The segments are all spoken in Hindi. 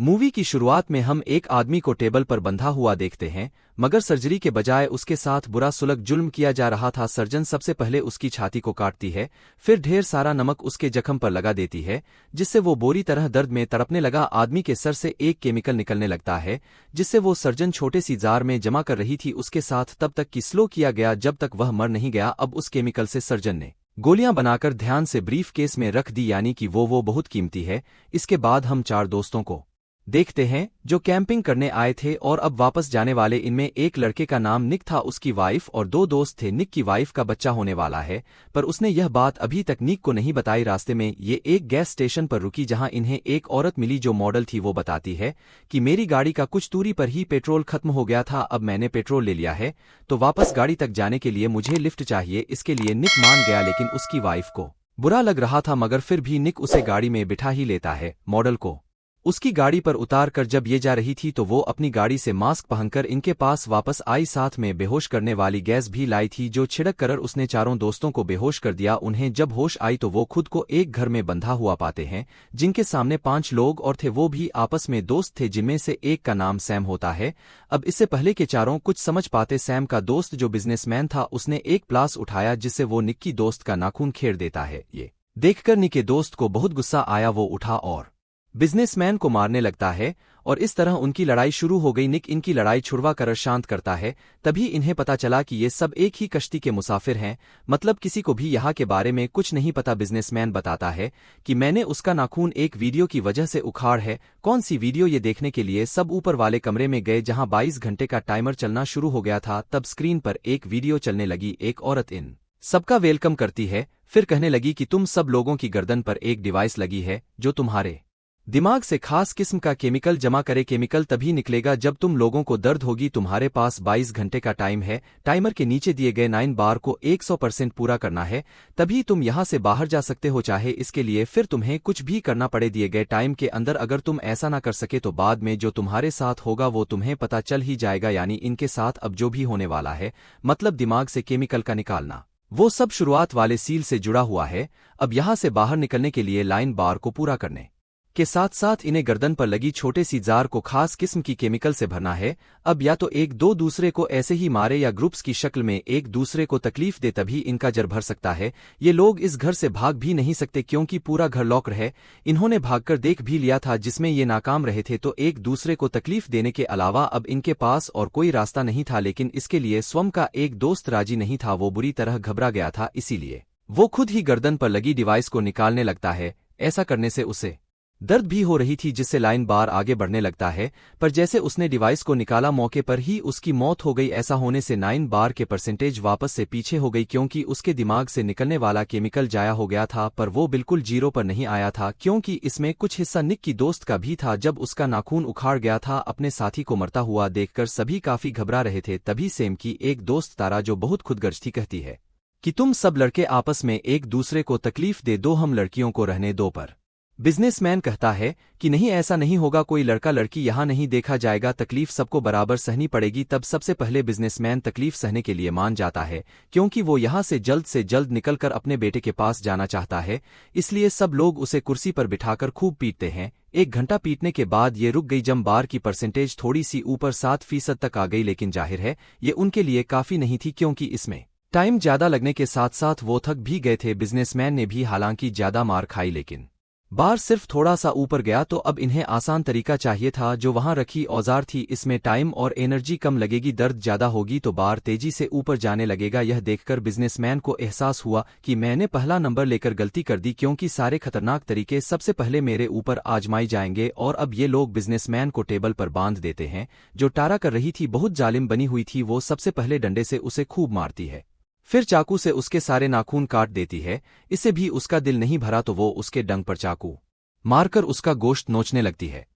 मूवी की शुरुआत में हम एक आदमी को टेबल पर बंधा हुआ देखते हैं, मगर सर्जरी के बजाय उसके साथ बुरा सुलग जुल्म किया जा रहा था। सर्जन सबसे पहले उसकी छाती को काटती है, फिर ढेर सारा नमक उसके जख्म पर लगा देती है, जिससे वो बुरी तरह दर्द में तड़पने लगा। आदमी के सर से एक केमिकल निकलने लगता है, जिससे वो सर्जन छोटे सी जार में जमा कर रही थी उसके साथ तब तक कि स्लो किया गया जब तक वह मर नहीं गया। अब उस केमिकल से सर्जन ने गोलियां बनाकर ध्यान से ब्रीफ केस में रख दी, यानी कि वो बहुत कीमती है। इसके बाद हम चार दोस्तों को देखते हैं जो कैंपिंग करने आए थे और अब वापस जाने वाले। इनमें एक लड़के का नाम निक था, उसकी वाइफ और दो दोस्त थे। निक की वाइफ का बच्चा होने वाला है, पर उसने यह बात अभी तक निक को नहीं बताई। रास्ते में ये एक गैस स्टेशन पर रुकी जहां इन्हें एक औरत मिली जो मॉडल थी। वो बताती है कि मेरी गाड़ी का कुछ दूरी पर ही पेट्रोल खत्म हो गया था, अब मैंने पेट्रोल ले लिया है, तो वापस गाड़ी तक जाने के लिए मुझे लिफ्ट चाहिए। इसके लिए निक मान गया, लेकिन उसकी वाइफ को बुरा लग रहा था, मगर फिर भी निक उसे गाड़ी में बिठा ही लेता है। मॉडल को उसकी गाड़ी पर उतार कर जब ये जा रही थी तो वो अपनी गाड़ी से मास्क पहनकर इनके पास वापस आई, साथ में बेहोश करने वाली गैस भी लाई थी जो छिड़क कर उसने चारों दोस्तों को बेहोश कर दिया। उन्हें जब होश आई तो वो खुद को एक घर में बंधा हुआ पाते हैं, जिनके सामने 5 लोग और थे। वो भी आपस में दोस्त थे, जिनमें से एक का नाम सैम होता है। अब इससे पहले के चारों कुछ समझ पाते, सैम का दोस्त जो बिजनेसमैन था उसने एक प्लास उठाया जिससे वो निक की दोस्त का नाखून खेड़ देता है। ये देखकर निक के दोस्त को बहुत गुस्सा आया, वो उठा और बिजनेसमैन को मारने लगता है और इस तरह उनकी लड़ाई शुरू हो गई। निक इनकी लड़ाई छुड़वा कर शांत करता है। तभी इन्हें पता चला कि ये सब एक ही कश्ती के मुसाफिर हैं, मतलब किसी को भी यहाँ के बारे में कुछ नहीं पता। बिजनेसमैन बताता है कि मैंने उसका नाखून एक वीडियो की वजह से उखाड़ है। कौन सी वीडियो, ये देखने के लिए सब ऊपर वाले कमरे में गए जहां 22 घंटे का टाइमर चलना शुरू हो गया था। तब स्क्रीन पर एक वीडियो चलने लगी। एक औरत इन सबका वेलकम करती है, फिर कहने लगी कि तुम सब लोगों की गर्दन पर एक डिवाइस लगी है जो तुम्हारे दिमाग से खास किस्म का केमिकल जमा करे। केमिकल तभी निकलेगा जब तुम लोगों को दर्द होगी। तुम्हारे पास 22 घंटे का टाइम है। टाइमर के नीचे दिए गए 9 बार को 100% पूरा करना है, तभी तुम यहां से बाहर जा सकते हो, चाहे इसके लिए फिर तुम्हें कुछ भी करना पड़े दिए गए टाइम के अंदर। अगर तुम ऐसा ना कर सके तो बाद में जो तुम्हारे साथ होगा वो तुम्हें पता चल ही जाएगा, यानी इनके साथ अब जो भी होने वाला है, मतलब दिमाग से केमिकल का निकालना, वो सब शुरुआत वाले सील से जुड़ा हुआ है। अब यहां से बाहर निकलने के लिए लाइन बार को पूरा करने के साथ साथ इन्हें गर्दन पर लगी छोटे सी जार को खास किस्म की केमिकल से भरना है। अब या तो एक दो दूसरे को ऐसे ही मारे या ग्रुप्स की शक्ल में एक दूसरे को तकलीफ दे, तभी इनका जर भर सकता है। ये लोग इस घर से भाग भी नहीं सकते क्योंकि पूरा घर लॉक है। इन्होंने भागकर देख भी लिया था जिसमें ये नाकाम रहे थे, तो एक दूसरे को तकलीफ देने के अलावा अब इनके पास और कोई रास्ता नहीं था। लेकिन इसके लिए स्वयं का एक दोस्त राजी नहीं था, वो बुरी तरह घबरा गया था, इसीलिए वो खुद ही गर्दन पर लगी डिवाइस को निकालने लगता है। ऐसा करने से उसे दर्द भी हो रही थी, जिससे लाइन बार आगे बढ़ने लगता है, पर जैसे उसने डिवाइस को निकाला मौके पर ही उसकी मौत हो गई। ऐसा होने से 9 बार के परसेंटेज वापस से पीछे हो गई, क्योंकि उसके दिमाग से निकलने वाला केमिकल जाया हो गया था। पर वो बिल्कुल जीरो पर नहीं आया था, क्योंकि इसमें कुछ हिस्सा निक की दोस्त का भी था। जब उसका नाखून उखाड़ गया था, अपने साथी को मरता हुआ देखकर सभी काफी घबरा रहे थे। तभी सैम की एक दोस्त तारा, जो बहुत खुदगर्ज थी, कहती है कि तुम सब लड़के आपस में एक दूसरे को तकलीफ दे दो, हम लड़कियों को रहने दो। पर बिजनेसमैन कहता है कि नहीं, ऐसा नहीं होगा, कोई लड़का लड़की यहां नहीं देखा जाएगा, तकलीफ सबको बराबर सहनी पड़ेगी। तब सबसे पहले बिजनेसमैन तकलीफ सहने के लिए मान जाता है, क्योंकि वो यहां से जल्द निकलकर अपने बेटे के पास जाना चाहता है। इसलिए सब लोग उसे कुर्सी पर बिठाकर खूब पीटते हैं। 1 घंटा पीटने के बाद ये रुक गई। जम बार की परसेंटेज थोड़ी सी ऊपर 7% तक आ गई, लेकिन जाहिर है ये उनके लिए काफी नहीं थी, क्योंकि इसमें टाइम ज्यादा लगने के साथ साथ वो थक भी गए थे। बिजनेसमैन ने भी हालांकि ज्यादा मार खाई, लेकिन बार सिर्फ थोड़ा सा ऊपर गया। तो अब इन्हें आसान तरीका चाहिए था, जो वहां रखी औजार थी। इसमें टाइम और एनर्जी कम लगेगी, दर्द ज्यादा होगी तो बार तेजी से ऊपर जाने लगेगा। यह देखकर बिजनेसमैन को एहसास हुआ कि मैंने पहला नंबर लेकर गलती कर दी, क्योंकि सारे खतरनाक तरीके सबसे पहले मेरे ऊपर आजमाई जाएंगे। और अब ये लोग बिजनेसमैन को टेबल पर बांध देते हैं। जो टारा कर रही थी, बहुत जालिम बनी हुई थी, वो सबसे पहले डंडे से उसे खूब मारती है, फिर चाकू से उसके सारे नाखून काट देती है। इससे भी उसका दिल नहीं भरा तो वो उसके डंग पर चाकू मारकर उसका गोश्त नोचने लगती है।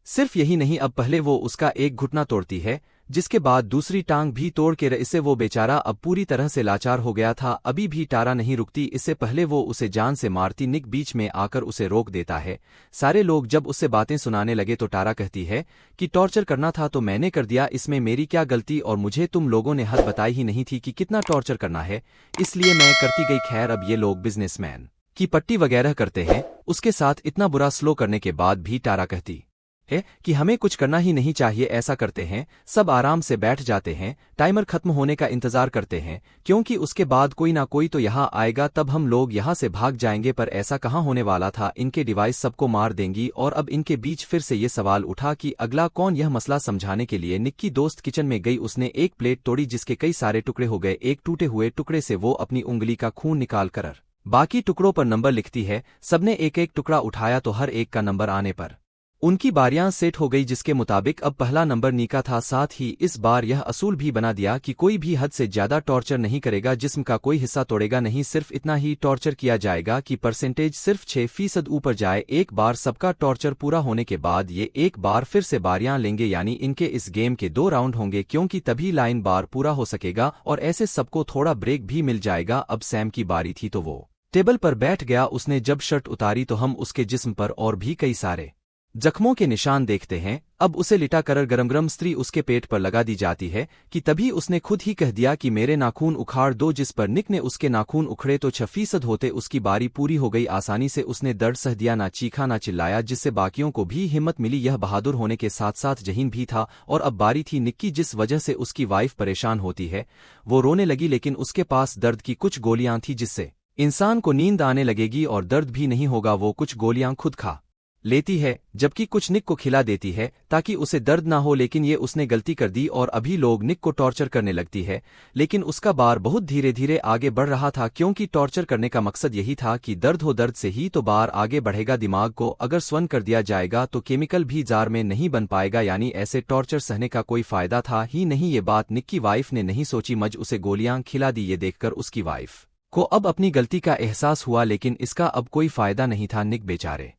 सिर्फ यही नहीं, अब पहले वो उसका एक घुटना तोड़ती है, जिसके बाद दूसरी टांग भी तोड़ के इससे वो बेचारा अब पूरी तरह से लाचार हो गया था। अभी भी टारा नहीं रुकती, इससे पहले वो उसे जान से मारती। निक बीच में आकर उसे रोक देता है। सारे लोग जब उससे बातें सुनाने लगे तो टारा कहती है कि टॉर्चर करना था तो मैंने कर दिया, इसमें मेरी क्या गलती, और मुझे तुम लोगों ने हद बताई ही नहीं थी कि कितना टॉर्चर करना है, इसलिए मैं करती गई। खैर, अब ये लोग बिजनेसमैन की पट्टी वगैरह करते हैं। उसके साथ इतना बुरा स्लो करने के बाद भी टारा कहती है कि हमें कुछ करना ही नहीं चाहिए। ऐसा करते हैं, सब आराम से बैठ जाते हैं, टाइमर खत्म होने का इंतजार करते हैं, क्योंकि उसके बाद कोई ना कोई तो यहाँ आएगा, तब हम लोग यहाँ से भाग जाएंगे। पर ऐसा कहाँ होने वाला था, इनके डिवाइस सबको मार देंगी। और अब इनके बीच फिर से ये सवाल उठा कि अगला कौन। यह मसला समझाने के लिए निक्की दोस्त किचन में गई। उसने एक प्लेट तोड़ी जिसके कई सारे टुकड़े हो गए। एक टूटे हुए टुकड़े से वो अपनी उंगली का खून निकाल कर बाकी टुकड़ों पर नंबर लिखती है। सबने एक एक टुकड़ा उठाया तो हर एक का नंबर आने पर उनकी बारियां सेट हो गई, जिसके मुताबिक अब पहला नंबर नीका था। साथ ही इस बार यह असूल भी बना दिया कि कोई भी हद से ज्यादा टॉर्चर नहीं करेगा, जिस्म का कोई हिस्सा तोड़ेगा नहीं, सिर्फ इतना ही टॉर्चर किया जाएगा कि परसेंटेज सिर्फ 6% ऊपर जाए। एक बार सबका टॉर्चर पूरा होने के बाद ये एक बार फिर से बारियां लेंगे, यानी इनके इस गेम के 2 राउंड होंगे, क्योंकि तभी लाइन बार पूरा हो सकेगा और ऐसे सबको थोड़ा ब्रेक भी मिल जाएगा। अब सैम की बारी थी तो वो टेबल पर बैठ गया। उसने जब शर्ट उतारी तो हम उसके जिस्म पर और भी कई सारे जख्मों के निशान देखते हैं। अब उसे लिटा कर गरम स्त्री उसके पेट पर लगा दी जाती है कि तभी उसने खुद ही कह दिया कि मेरे नाखून उखाड़ दो, जिस पर निक ने उसके नाखून उखड़े तो 6% होते उसकी बारी पूरी हो गई। आसानी से उसने दर्द सह दिया, ना चीखा ना चिल्लाया, जिससे बाकियों को भी हिम्मत मिली। यह बहादुर होने के साथ साथ जहीन भी था। और अब बारी थी निक की। जिस वजह से उसकी वाइफ परेशान होती है, वो रोने लगी, लेकिन उसके पास दर्द की कुछ गोलियां थी जिससे इंसान को नींद आने लगेगी और दर्द भी नहीं होगा। वो कुछ गोलियां खुद खा लेती है, जबकि कुछ निक को खिला देती है ताकि उसे दर्द ना हो। लेकिन ये उसने गलती कर दी और अभी लोग निक को टॉर्चर करने लगती है। लेकिन उसका बार बहुत धीरे धीरे आगे बढ़ रहा था, क्योंकि टॉर्चर करने का मकसद यही था कि दर्द हो, दर्द से ही तो बार आगे बढ़ेगा। दिमाग को अगर स्वर्ण कर दिया जाएगा तो केमिकल भी जार में नहीं बन पाएगा, यानी ऐसे टॉर्चर सहने का कोई फायदा था ही नहीं। ये बात निक की वाइफ ने नहीं सोची, मज उसे गोलियां खिला दी। ये देखकर उसकी वाइफ को अब अपनी गलती का एहसास हुआ, लेकिन इसका अब कोई फायदा नहीं था। निक बेचारे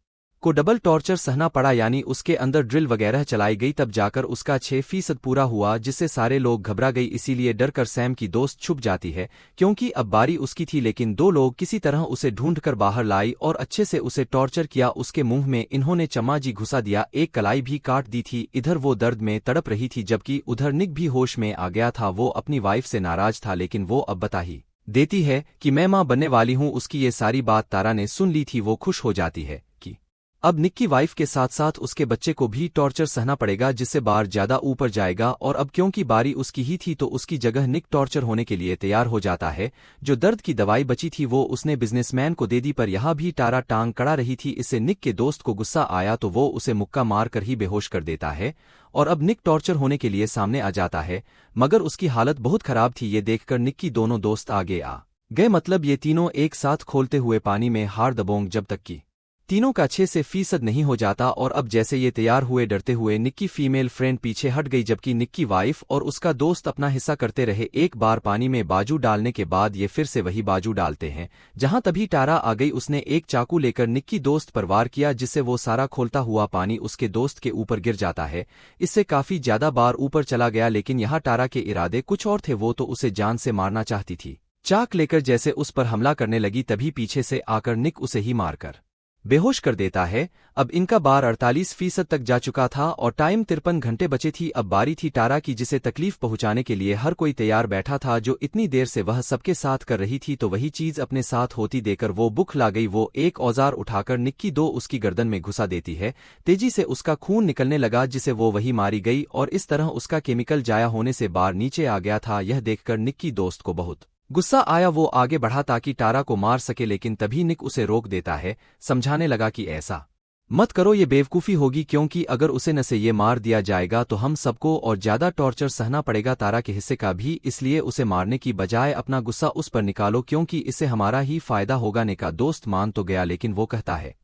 को डबल टॉर्चर सहना पड़ा, यानी उसके अंदर ड्रिल वगैरह चलाई गई, तब जाकर उसका 6% पूरा हुआ, जिससे सारे लोग घबरा गई। इसीलिए डर कर सैम की दोस्त छुप जाती है, क्योंकि अब बारी उसकी थी। लेकिन 2 लोग किसी तरह उसे ढूंढकर बाहर लाई और अच्छे से उसे टॉर्चर किया। उसके मुंह में इन्होंने चम्माजी घुसा दिया, एक कलाई भी काट दी थी। इधर वो दर्द में तड़प रही थी, जबकि उधर निक भी होश में आ गया था। वो अपनी वाइफ से नाराज था, लेकिन वो अब बता ही देती है कि मैं मां बनने वाली हूं। उसकी ये सारी बात तारा ने सुन ली थी। वो खुश हो जाती है कि अब निक की वाइफ के साथ साथ उसके बच्चे को भी टॉर्चर सहना पड़ेगा, जिससे बार ज्यादा ऊपर जाएगा। और अब क्योंकि बारी उसकी ही थी तो उसकी जगह निक टॉर्चर होने के लिए तैयार हो जाता है। जो दर्द की दवाई बची थी वो उसने बिजनेसमैन को दे दी, पर यहाँ भी तारा टांग कड़ा रही थी। इससे निक के दोस्त को गुस्सा आया तो वो उसे मुक्का मार कर ही बेहोश कर देता है। और अब निक टॉर्चर होने के लिए सामने आ जाता है, मगर उसकी हालत बहुत खराब थी। ये देखकर निक की दोनों दोस्त आगे आ गए, मतलब ये तीनों एक साथ खोलते हुए पानी में हार दबोंग, जब तक कि तीनों का 6% नहीं हो जाता। और अब जैसे ये तैयार हुए, डरते हुए निक की फीमेल फ्रेंड पीछे हट गई, जबकि निक की वाइफ और उसका दोस्त अपना हिस्सा करते रहे। एक बार पानी में बाजू डालने के बाद ये फिर से वही बाजू डालते हैं जहां तभी तारा आ गई। उसने एक चाकू लेकर निक की दोस्त पर वार किया, जिससे वो सारा खोलता हुआ पानी उसके दोस्त के ऊपर गिर जाता है। इससे काफी ज्यादा बार ऊपर चला गया, लेकिन यहाँ तारा के इरादे कुछ और थे। वो तो उसे जान से मारना चाहती थी। चाक लेकर जैसे उस पर हमला करने लगी, तभी पीछे से आकर निक उसे ही मारकर बेहोश कर देता है। अब इनका बार 48% तक जा चुका था और टाइम 53 घंटे बचे थी। अब बारी थी तारा की, जिसे तकलीफ पहुंचाने के लिए हर कोई तैयार बैठा था। जो इतनी देर से वह सबके साथ कर रही थी, तो वही चीज अपने साथ होती देकर वो बुख ला गई। वो एक औजार उठाकर निक की दो उसकी गर्दन में घुसा देती है। तेजी से उसका खून निकलने लगा, जिसे वो वही मारी गई और इस तरह उसका केमिकल जाया होने से बार नीचे आ गया था। यह देखकर निक की दोस्त को बहुत गुस्सा आया। वो आगे बढ़ा ताकि तारा को मार सके, लेकिन तभी निक उसे रोक देता है, समझाने लगा कि ऐसा मत करो, ये बेवकूफ़ी होगी, क्योंकि अगर उसे न से ये मार दिया जाएगा तो हम सबको और ज्यादा टॉर्चर सहना पड़ेगा, तारा के हिस्से का भी। इसलिए उसे मारने की बजाय अपना गुस्सा उस पर निकालो, क्योंकि इससे हमारा ही फायदा होगा। निक का दोस्त मान तो गया, लेकिन वो कहता है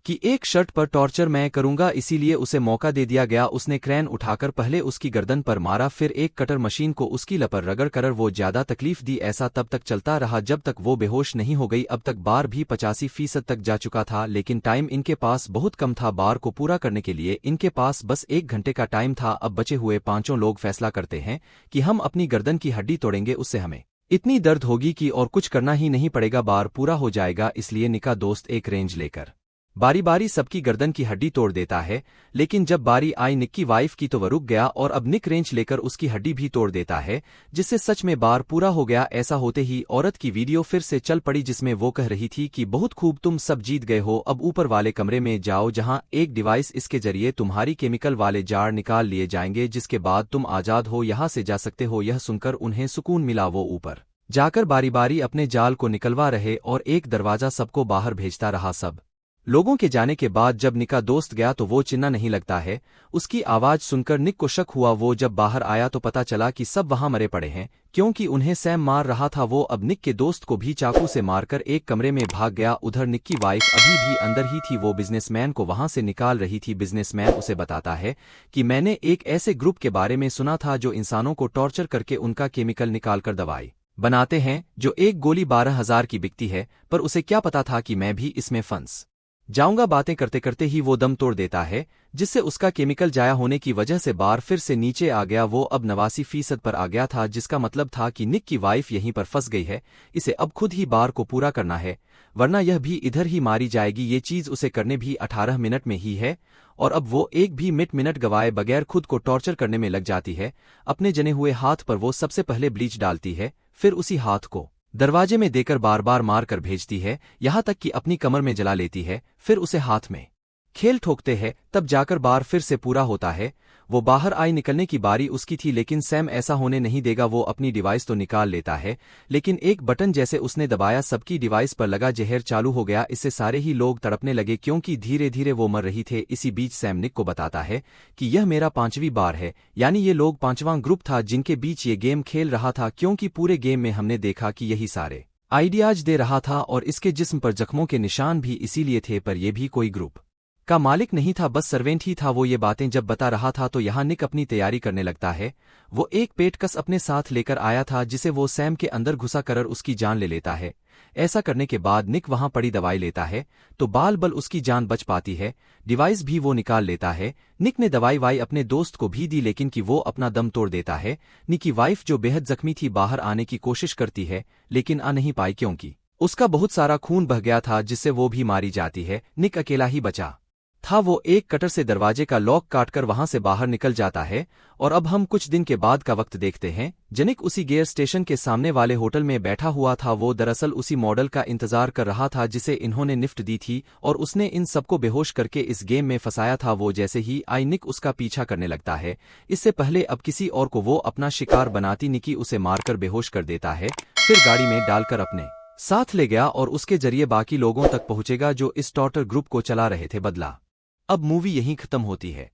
कि एक शर्ट पर टॉर्चर मैं करूंगा, इसीलिए उसे मौका दे दिया गया। उसने क्रेन उठाकर पहले उसकी गर्दन पर मारा, फिर एक कटर मशीन को उसकी लपर रगड़ कर वो ज्यादा तकलीफ दी। ऐसा तब तक चलता रहा जब तक वो बेहोश नहीं हो गई। अब तक बार भी 85% तक जा चुका था, लेकिन टाइम इनके पास बहुत कम था। बार को पूरा करने के लिए इनके पास बस 1 घंटे का टाइम था। अब बचे हुए 5 लोग फैसला करते हैं कि हम अपनी गर्दन की हड्डी तोड़ेंगे, उससे हमें इतनी दर्द होगी कि और कुछ करना ही नहीं पड़ेगा, बार पूरा हो जाएगा। इसलिए निका दोस्त एक रेंज लेकर बारी बारी सबकी गर्दन की हड्डी तोड़ देता है, लेकिन जब बारी आई निक की वाइफ की तो वह रुक गया और अब निक रेंच लेकर उसकी हड्डी भी तोड़ देता है, जिससे सच में बार पूरा हो गया। ऐसा होते ही औरत की वीडियो फिर से चल पड़ी जिसमें वो कह रही थी कि बहुत खूब, तुम सब जीत गए हो, अब ऊपर वाले कमरे में जाओ जहां एक डिवाइस इसके जरिए तुम्हारी केमिकल वाले जार निकाल लिए जाएंगे, जिसके बाद तुम आजाद हो, यहां से जा सकते हो। यह सुनकर उन्हें सुकून मिला। वो ऊपर जाकर बारी बारी अपने जाल को निकलवा रहे और एक दरवाजा सबको बाहर भेजता रहा। सब लोगों के जाने के बाद जब निक का दोस्त गया तो वो चिन्ना नहीं लगता है। उसकी आवाज सुनकर निक को शक हुआ। वो जब बाहर आया तो पता चला कि सब वहां मरे पड़े हैं, क्योंकि उन्हें सैम मार रहा था। वो अब निक के दोस्त को भी चाकू से मारकर एक कमरे में भाग गया। उधर निक की वाइफ अभी भी अंदर ही थी। वो बिजनेसमैन को वहां से निकाल रही थी। बिजनेसमैन उसे बताता है कि मैंने एक ऐसे ग्रुप के बारे में सुना था जो इंसानों को टॉर्चर करके उनका केमिकल निकालकर दवाई बनाते हैं, जो एक गोली 12,000 की बिकती है, पर उसे क्या पता था कि मैं भी इसमें फंस जाऊंगा। बातें करते करते ही वो दम तोड़ देता है, जिससे उसका केमिकल जाया होने की वजह से बार फिर से नीचे आ गया। वो अब 89% पर आ गया था, जिसका मतलब था कि निक की वाइफ यहीं पर फंस गई है। इसे अब खुद ही बार को पूरा करना है, वरना यह भी इधर ही मारी जाएगी। ये चीज उसे करने भी 18 मिनट में ही है, और अब वो एक भी मिनट गवाए बगैर खुद को टॉर्चर करने में लग जाती है। अपने जने हुए हाथ पर वो सबसे पहले ब्लीच डालती है, फिर उसी हाथ को दरवाजे में देकर बार बार मार कर भेजती है, यहां तक कि अपनी कमर में जला लेती है। फिर उसे हाथ में खेल ठोकते हैं, तब जाकर बार फिर से पूरा होता है। वो बाहर आई, निकलने की बारी उसकी थी, लेकिन सैम ऐसा होने नहीं देगा। वो अपनी डिवाइस तो निकाल लेता है, लेकिन एक बटन जैसे उसने दबाया, सबकी डिवाइस पर लगा जहर चालू हो गया। इससे सारे ही लोग तड़पने लगे, क्योंकि धीरे धीरे वो मर रही थे। इसी बीच सैम निक को बताता है कि यह मेरा 5वीं बार है, यानी ये लोग 5वां ग्रुप था जिनके बीच ये गेम खेल रहा था, क्योंकि पूरे गेम में हमने देखा कि यही सारे आइडियाज दे रहा था और इसके जिस्म पर जख्मों के निशान भी इसीलिए थे। पर यह भी कोई ग्रुप का मालिक नहीं था, बस सर्वेंट ही था। वो ये बातें जब बता रहा था तो यहाँ निक अपनी तैयारी करने लगता है। वो एक पेटकस अपने साथ लेकर आया था, जिसे वो सैम के अंदर घुसा कर उसकी जान ले लेता है। ऐसा करने के बाद निक वहां पड़ी दवाई लेता है तो बाल बल उसकी जान बच पाती है। डिवाइस भी वो निकाल लेता है। निक ने दवाई वाई अपने दोस्त को भी दी, लेकिन कि वो अपना दम तोड़ देता है। निक की वाइफ जो बेहद जख्मी थी बाहर आने की कोशिश करती है, लेकिन आ नहीं पाई, क्योंकि उसका बहुत सारा खून बह गया था, जिससे वो भी मारी जाती है। निक अकेला ही बचा था। वो एक कटर से दरवाजे का लॉक काटकर वहां से बाहर निकल जाता है। और अब हम कुछ दिन के बाद का वक्त देखते हैं। जनिक उसी गेयर स्टेशन के सामने वाले होटल में बैठा हुआ था। वो दरअसल उसी मॉडल का इंतजार कर रहा था जिसे इन्होंने निफ्ट दी थी, और उसने इन सबको बेहोश करके इस गेम में फंसाया था। वो जैसे ही आई निक उसका पीछा करने लगता है। इससे पहले अब किसी और को वो अपना शिकार बनाती निकी उसे मारकर बेहोश कर देता है, फिर गाड़ी में डालकर अपने साथ ले गया और उसके जरिए बाकी लोगों तक पहुंचेगा जो इस टॉर्चर ग्रुप को चला रहे थे। बदला अब मूवी यहीं खत्म होती है।